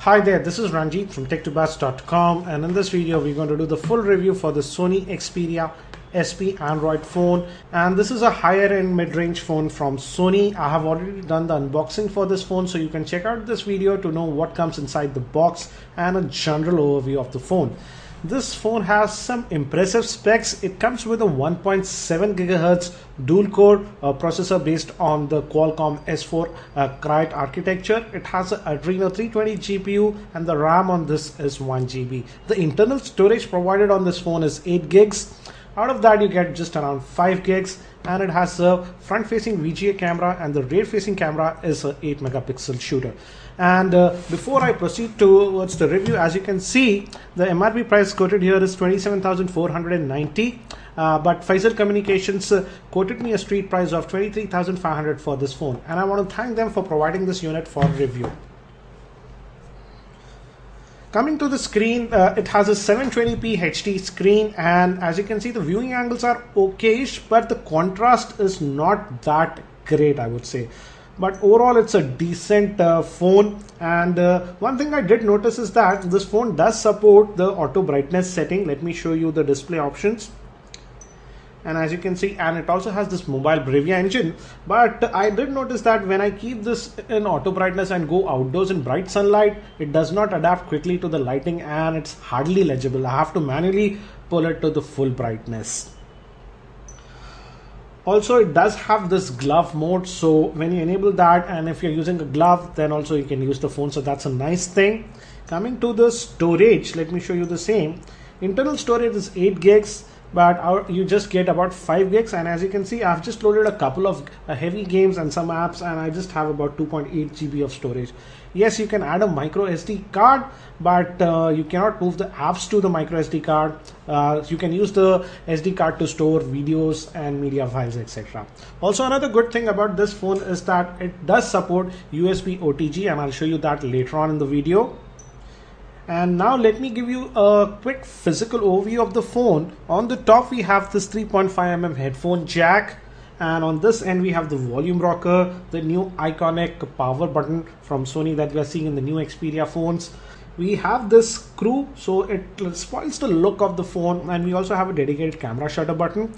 Hi there, this is Ranjit from tech2buzz.com, and in this video we're going to do the full review for the Sony Xperia SP Android phone. And this is a higher end mid-range phone from Sony. I have already done the unboxing for this phone, so you can check out this video to know what comes inside the box and a general overview of the phone. This phone has some impressive specs. It comes with a 1.7 GHz dual-core processor based on the Qualcomm S4 Cryte architecture. It has an Adreno 320 GPU and the RAM on this is 1 GB. The internal storage provided on this phone is 8 gigs. Out of that you get just around 5 gigs, and it has a front-facing VGA camera and the rear-facing camera is an 8 megapixel shooter. And before I proceed towards the review, as you can see, the MRP price quoted here is 27,490, but Faisal Communications quoted me a street price of 23,500 for this phone, and I want to thank them for providing this unit for review. Coming to the screen, it has a 720p HD screen, and as you can see, the viewing angles are okayish, but the contrast is not that great, I would say. But overall it's a decent phone. And one thing I did notice is that this phone does support the auto brightness setting. Let me show you the display options. And as you can see, and it also has this mobile Bravia engine, but I did notice that when I keep this in auto brightness and go outdoors in bright sunlight, it does not adapt quickly to the lighting and it's hardly legible. I have to manually pull it to the full brightness. Also, it does have this glove mode, so when you enable that, and if you're using a glove, then also you can use the phone, so that's a nice thing. Coming to the storage, let me show you the same. Internal storage is 8 gigs, but you just get about 5 gigs, and as you can see, I've just loaded a couple of heavy games and some apps, and I just have about 2.8 GB of storage. Yes, you can add a micro SD card, but you cannot move the apps to the micro SD card. You can use the SD card to store videos and media files, etc. Also, another good thing about this phone is that it does support USB OTG, and I'll show you that later on in the video. And now let me give you a quick physical overview of the phone. On the top we have this 3.5mm headphone jack, and on this end we have the volume rocker, the new iconic power button from Sony that we are seeing in the new Xperia phones. We have this screw, so it spoils the look of the phone, and we also have a dedicated camera shutter button.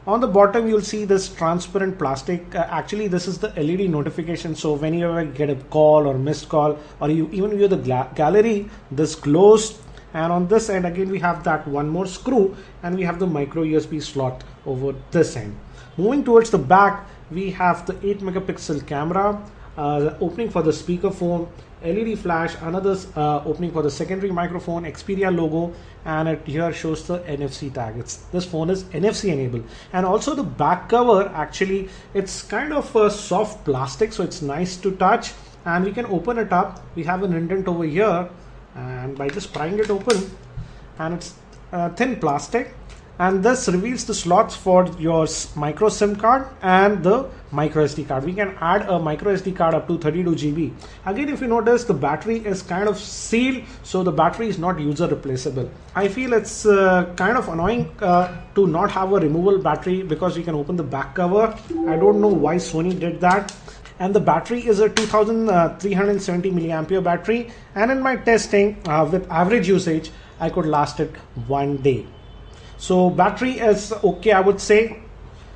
On the bottom you'll see this transparent plastic. Actually this is the LED notification, so when you ever get a call or missed call, or you even view the gallery, this glows. And on this end again we have that one more screw, and we have the micro USB slot over this end. Moving towards the back, we have the 8 megapixel camera, opening for the speakerphone, LED flash, another opening for the secondary microphone, Xperia logo, and it here shows the NFC tag. This phone is NFC enabled. And also the back cover, actually it's kind of a soft plastic, so it's nice to touch, and we can open it up. We have an indent over here, and by just prying it open, and it's thin plastic, and this reveals the slots for your micro SIM card and the micro SD card. We can add a micro SD card up to 32 GB. Again, if you notice, the battery is kind of sealed, so the battery is not user replaceable. I feel it's kind of annoying to not have a removable battery, because you can open the back cover. I don't know why Sony did that. And the battery is a 2370 milliampere battery, and in my testing with average usage, I could last it 1 day. So battery is okay, I would say.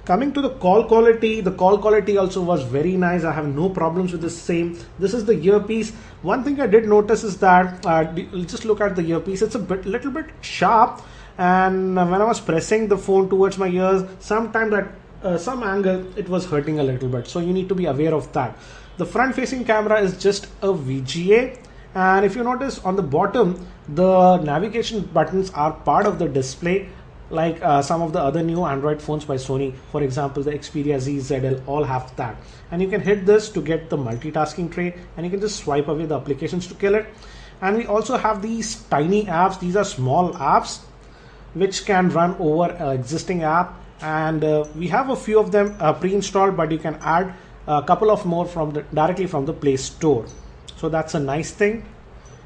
Coming to the call quality, the call quality also was very nice. I have no problems with the same. This is the earpiece. One thing I did notice is that just look at the earpiece. It's a little bit sharp, and when I was pressing the phone towards my ears, sometimes at some angle it was hurting a little bit. So you need to be aware of that. The front-facing camera is just a VGA. And if you notice on the bottom, the navigation buttons are part of the display, like some of the other new Android phones by Sony. For example, the Xperia Z, ZL all have that. And you can hit this to get the multitasking tray, and you can just swipe away the applications to kill it. And we also have these tiny apps. These are small apps which can run over an existing app, and we have a few of them pre-installed, but you can add a couple of more directly from the Play Store. So that's a nice thing.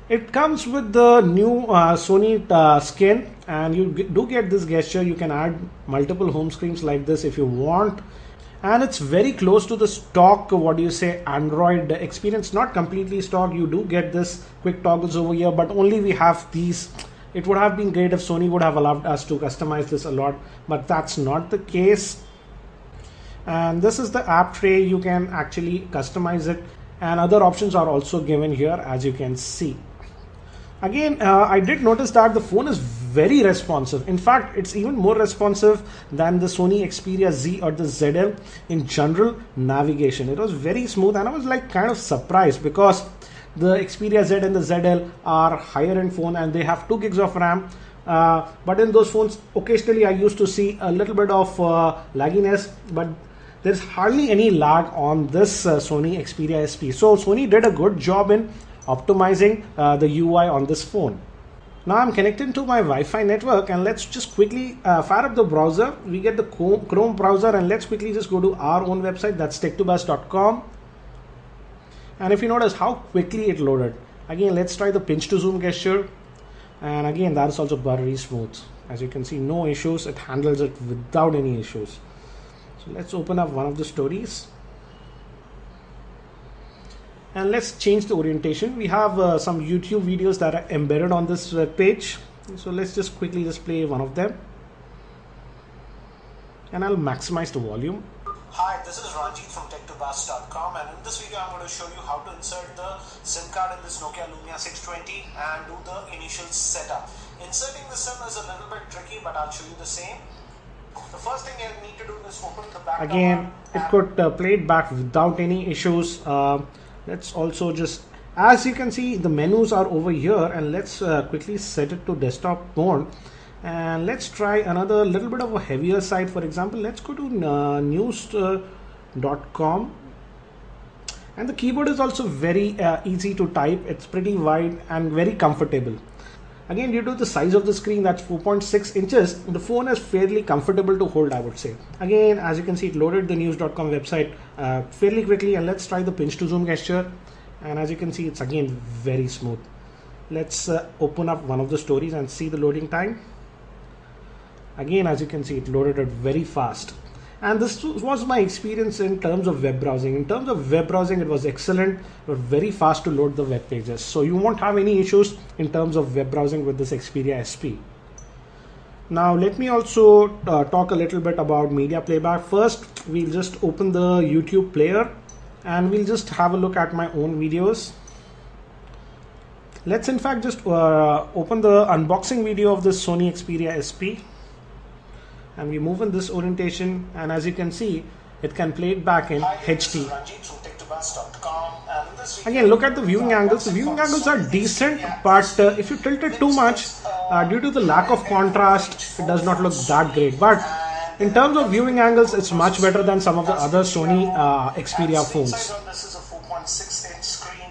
It comes with the new Sony skin, and you do get this gesture. You can add multiple home screens like this if you want. and it's very close to the stock, what do you say, Android experience. Not completely stock, you do get this quick toggles over here, but only we have these. It would have been great if Sony would have allowed us to customize this a lot, but that's not the case. And this is the app tray, you can actually customize it, and other options are also given here, as you can see. Again, I did notice that the phone is very responsive. In fact, it's even more responsive than the Sony Xperia Z or the ZL in general navigation. It was very smooth, and I was like kind of surprised because the Xperia Z and the ZL are higher end phone and they have 2 gigs of RAM. But in those phones, occasionally I used to see a little bit of lagginess, but there's hardly any lag on this Sony Xperia SP. So Sony did a good job in optimizing the UI on this phone. Now I'm connected to my Wi-Fi network, and let's just quickly fire up the browser. We get the Chrome browser, and let's quickly just go to our own website, that's tech2buzz.com. And if you notice how quickly it loaded. Again, let's try the pinch to zoom gesture, and again that is also very smooth. As you can see, no issues, it handles it without any issues. So let's open up one of the stories. And let's change the orientation. We have some YouTube videos that are embedded on this web page. So let's just quickly just play one of them. And I'll maximize the volume. Hi, this is Ranjit from tech2buzz.com, and in this video I'm going to show you how to insert the SIM card in this Nokia Lumia 620 and do the initial setup. Inserting the SIM is a little bit tricky, but I'll show you the same. The first thing you need to do is open the back. Again, it could play it back without any issues. Let's also just, as you can see, the menus are over here, and let's quickly set it to desktop mode, and let's try another little bit of a heavier site. For example, let's go to news.com, and the keyboard is also very easy to type. It's pretty wide and very comfortable. Again, due to the size of the screen, that's 4.6 inches, the phone is fairly comfortable to hold, I would say. Again, as you can see, it loaded the news.com website fairly quickly, and let's try the pinch to zoom gesture. And as you can see, it's again very smooth. Let's open up one of the stories and see the loading time. Again, as you can see, it loaded it very fast. And this was my experience in terms of web browsing. In terms of web browsing, it was excellent. It was very fast to load the web pages. So you won't have any issues in terms of web browsing with this Xperia SP. Now let me also talk a little bit about media playback. First, we'll just open the YouTube player and we'll just have a look at my own videos. Let's in fact just open the unboxing video of this Sony Xperia SP. And we move in this orientation, and as you can see, it can play it back in HD. Again, look at the viewing angles. The viewing angles are decent, but if you tilt it too much, due to the lack of contrast, it does not look that great. But in terms of viewing angles, it's much better than some of the other Sony Xperia phones.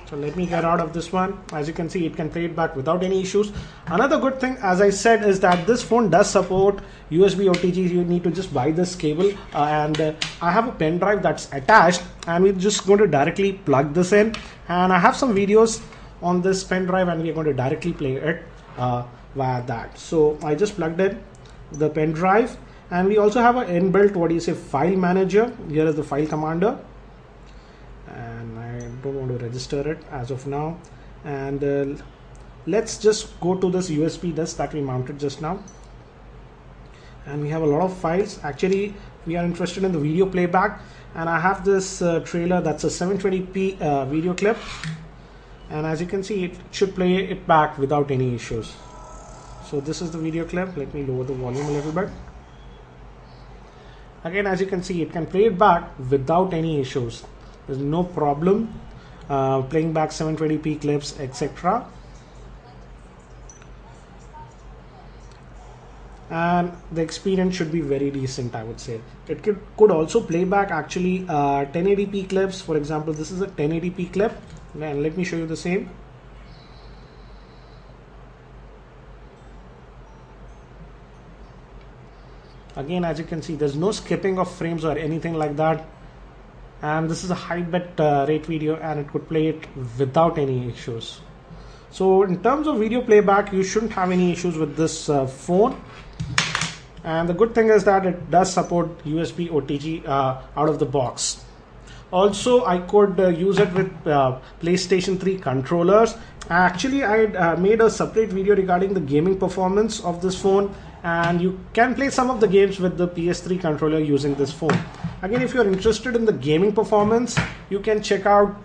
So let me get out of this one. As you can see, it can play it back without any issues. Another good thing, as I said, is that this phone does support USB OTG. You need to just buy this cable, and I have a pen drive that's attached, and we're just going to directly plug this in. And I have some videos on this pen drive, and we're going to directly play it via that. So I just plugged in the pen drive, and we also have an inbuilt, what do you say, file manager. Here is the file commander. And I don't want to register it as of now, and let's just go to this USB disk that we mounted just now, and we have a lot of files. Actually, we are interested in the video playback, and I have this trailer that's a 720p video clip, and as you can see, it should play it back without any issues. So this is the video clip. Let me lower the volume a little bit. Again, as you can see, it can play it back without any issues. There's no problem playing back 720p clips, etc. And the experience should be very decent, I would say. It could also play back actually 1080p clips. For example, this is a 1080p clip, and let me show you the same. Again, as you can see, there's no skipping of frames or anything like that. And this is a high bit rate video, and it could play it without any issues. So in terms of video playback, you shouldn't have any issues with this phone. and the good thing is that it does support USB OTG out of the box. Also, I could use it with PlayStation 3 controllers. Actually, I made a separate video regarding the gaming performance of this phone, and you can play some of the games with the PS3 controller using this phone. Again, if you're interested in the gaming performance, you can check out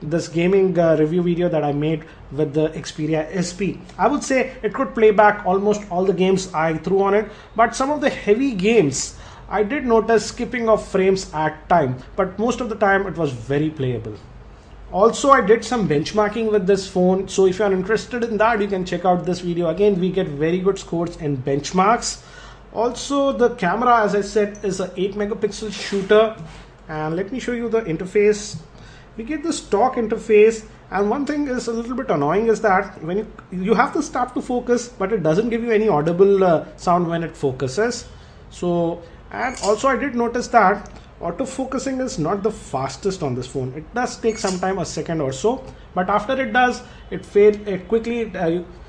this gaming review video that I made with the Xperia SP. I would say it could play back almost all the games I threw on it, but some of the heavy games I did notice skipping of frames at time, but most of the time it was very playable. Also, I did some benchmarking with this phone, so if you are interested in that, you can check out this video. Again, we get very good scores in benchmarks. Also, the camera, as I said, is a 8 megapixel shooter, and let me show you the interface. We get the stock interface, and one thing is a little bit annoying is that when you have to start to focus, but it doesn't give you any audible sound when it focuses. And also I did notice that autofocusing is not the fastest on this phone. It does take some time, a second or so, but after it does, it quickly.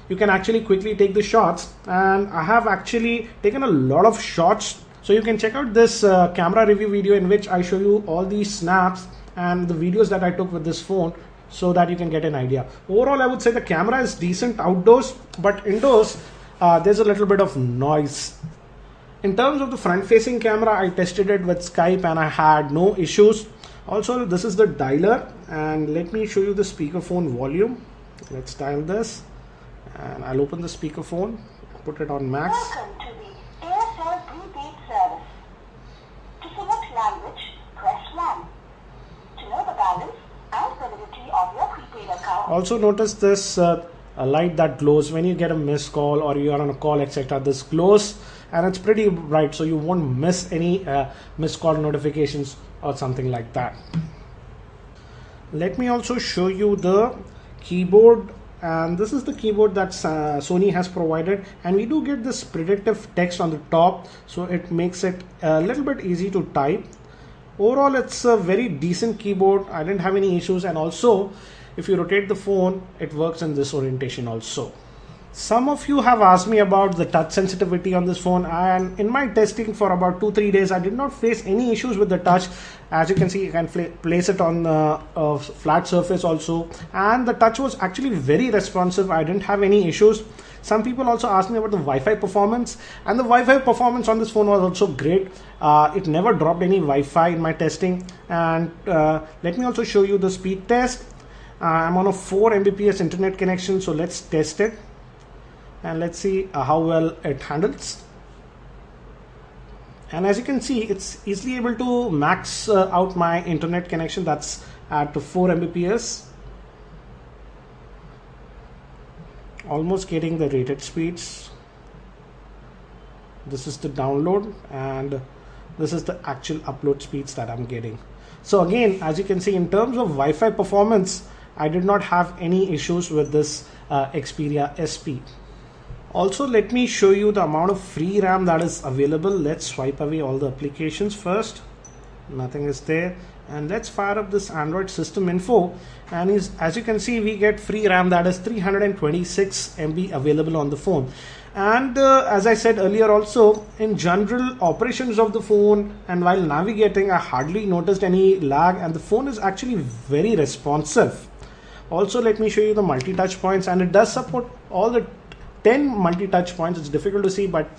You can actually quickly take the shots, and I have actually taken a lot of shots. So you can check out this camera review video in which I show you all these snaps and the videos that I took with this phone, so that you can get an idea. Overall, I would say the camera is decent outdoors, but indoors there's a little bit of noise. In terms of the front-facing camera, I tested it with Skype and I had no issues. Also, this is the dialer, and let me show you the speakerphone volume. Let's dial this, and I'll open the speakerphone, put it on max. Welcome to the Aircel prepaid service. To select language, press 1. To know the balance and validity of your prepaid account. Also notice this a light that glows when you get a missed call or you are on a call, etc. This glows, and it's pretty bright, so you won't miss any missed call notifications or something like that. Let me also show you the keyboard, and this is the keyboard that Sony has provided, and we do get this predictive text on the top, so it makes it a little bit easy to type. Overall, it's a very decent keyboard. I didn't have any issues, and also if you rotate the phone, it works in this orientation also. Some of you have asked me about the touch sensitivity on this phone, and in my testing for about 2-3 days, I did not face any issues with the touch. As you can see, you can place it on a flat surface also, and the touch was actually very responsive. I didn't have any issues. Some people also asked me about the Wi-Fi performance, and the Wi-Fi performance on this phone was also great. It never dropped any Wi-Fi in my testing. And let me also show you the speed test. I'm on a 4 Mbps internet connection, so let's test it. And let's see how well it handles. And as you can see, it's easily able to max out my internet connection. That's at 4 Mbps. Almost getting the rated speeds. This is the download, and this is the actual upload speeds that I'm getting. So again, as you can see, in terms of Wi-Fi performance, I did not have any issues with this Xperia SP. Also, let me show you the amount of free RAM that is available. Let's swipe away all the applications first. Nothing is there. And let's fire up this Android system info. And as you can see, we get free RAM that is 326 MB available on the phone. And as I said earlier also, in general operations of the phone and while navigating, I hardly noticed any lag, and the phone is actually very responsive. Also, let me show you the multi-touch points, and it does support all the 10 multi-touch points. It's difficult to see, but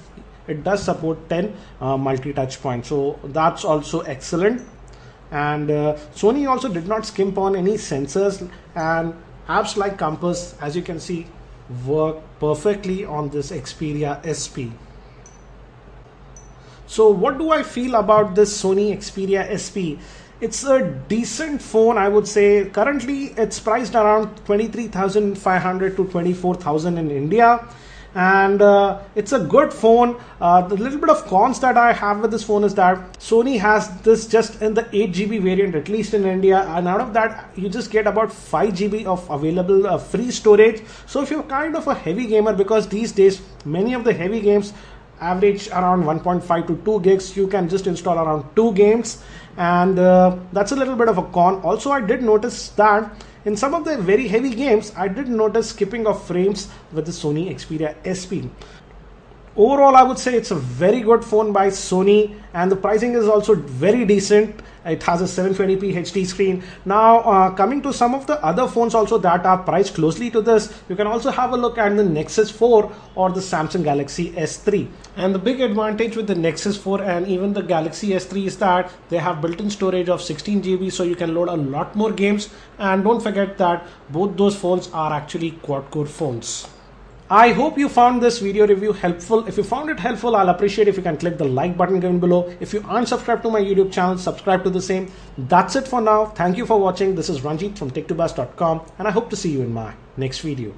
it does support 10 multi-touch points, so that's also excellent. And Sony also did not skimp on any sensors, and apps like Compass, as you can see, work perfectly on this Xperia SP. So what do I feel about this Sony Xperia SP? It's a decent phone, I would say. Currently, it's priced around 23,500 to 24,000 in India. And it's a good phone. The little bit of cons that I have with this phone is that Sony has this just in the 8GB variant, at least in India, and out of that you just get about 5GB of available free storage. So if you're kind of a heavy gamer, because these days many of the heavy games average around 1.5 to 2 gigs, you can just install around 2 games, and that's a little bit of a con. Also, I did notice that in some of the very heavy games, I did notice skipping of frames with the Sony Xperia SP. Overall, I would say it's a very good phone by Sony, and the pricing is also very decent. It has a 720p HD screen. Now, coming to some of the other phones also that are priced closely to this, you can also have a look at the Nexus 4 or the Samsung Galaxy S3. And the big advantage with the Nexus 4 and even the Galaxy S3 is that they have built-in storage of 16 GB, so you can load a lot more games. And don't forget that both those phones are actually quad-core phones. I hope you found this video review helpful. If you found it helpful, I'll appreciate if you can click the like button given below. If you aren't subscribed to my YouTube channel, subscribe to the same. That's it for now. Thank you for watching. This is Ranjit from Tech2Buzz.com, and I hope to see you in my next video.